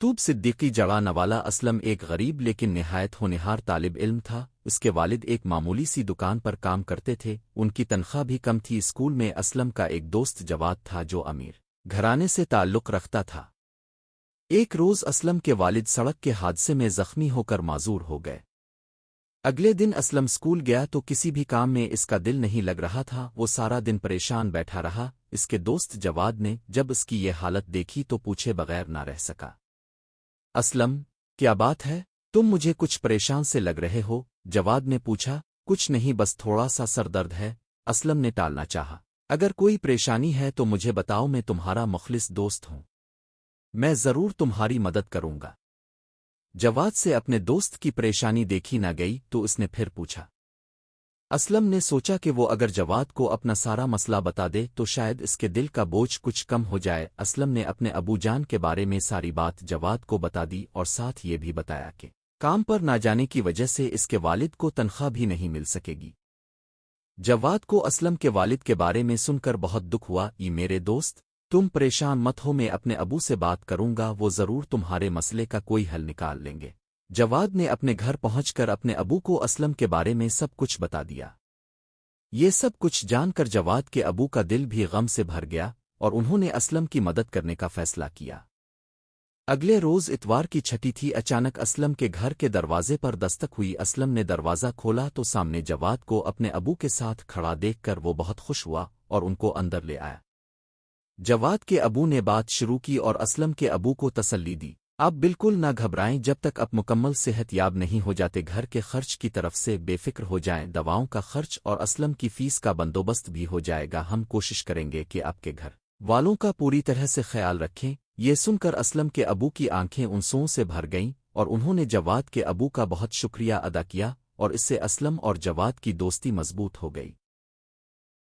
مکتوب صدیقی جڑانہ والا اسلم ایک غریب لیکن نہایت ہونہار طالب علم تھا۔ اس کے والد ایک معمولی سی دکان پر کام کرتے تھے، ان کی تنخواہ بھی کم تھی۔ اسکول میں اسلم کا ایک دوست جواد تھا جو امیر گھرانے سے تعلق رکھتا تھا۔ ایک روز اسلم کے والد سڑک کے حادثے میں زخمی ہو کر معذور ہو گئے۔ اگلے دن اسلم اسکول گیا تو کسی بھی کام میں اس کا دل نہیں لگ رہا تھا، وہ سارا دن پریشان بیٹھا رہا۔ اس کے دوست جواد نے جب اس کی یہ حالت دیکھی تو پوچھے بغیر نہ رہ سکا، اسلم کیا بات ہے؟ تم مجھے کچھ پریشان سے لگ رہے ہو؟ جواد نے پوچھا۔ کچھ نہیں، بس تھوڑا سا سر درد ہے، اسلم نے ٹالنا چاہا۔ اگر کوئی پریشانی ہے تو مجھے بتاؤ، میں تمہارا مخلص دوست ہوں، میں ضرور تمہاری مدد کروں گا۔ جواد سے اپنے دوست کی پریشانی دیکھی نہ گئی تو اس نے پھر پوچھا۔ اسلم نے سوچا کہ وہ اگر جواد کو اپنا سارا مسئلہ بتا دے تو شاید اس کے دل کا بوجھ کچھ کم ہو جائے۔ اسلم نے اپنے ابو جان کے بارے میں ساری بات جواد کو بتا دی اور ساتھ یہ بھی بتایا کہ کام پر نہ جانے کی وجہ سے اس کے والد کو تنخواہ بھی نہیں مل سکے گی۔ جواد کو اسلم کے والد کے بارے میں سن کر بہت دکھ ہوا۔ یہ میرے دوست، تم پریشان مت ہو، میں اپنے ابو سے بات کروں گا، وہ ضرور تمہارے مسئلے کا کوئی حل نکال لیں گے۔ جواد نے اپنے گھر پہنچ کر اپنے ابو کو اسلم کے بارے میں سب کچھ بتا دیا۔ یہ سب کچھ جان کر جواد کے ابو کا دل بھی غم سے بھر گیا اور انہوں نے اسلم کی مدد کرنے کا فیصلہ کیا۔ اگلے روز اتوار کی چھٹی تھی۔ اچانک اسلم کے گھر کے دروازے پر دستک ہوئی۔ اسلم نے دروازہ کھولا تو سامنے جواد کو اپنے ابو کے ساتھ کھڑا دیکھ کر وہ بہت خوش ہوا اور ان کو اندر لے آیا۔ جواد کے ابو نے بات شروع کی اور اسلم کے ابو کو تسلی دی۔ آپ بالکل نہ گھبرائیں، جب تک آپ مکمل صحت یاب نہیں ہو جاتے گھر کے خرچ کی طرف سے بے فکر ہو جائیں، دواؤں کا خرچ اور اسلم کی فیس کا بندوبست بھی ہو جائے گا۔ ہم کوشش کریں گے کہ آپ کے گھر والوں کا پوری طرح سے خیال رکھیں۔ یہ سن کر اسلم کے ابو کی آنکھیں آنسوؤں سے بھر گئیں اور انہوں نے جواد کے ابو کا بہت شکریہ ادا کیا اور اس سے اسلم اور جواد کی دوستی مضبوط ہو گئی۔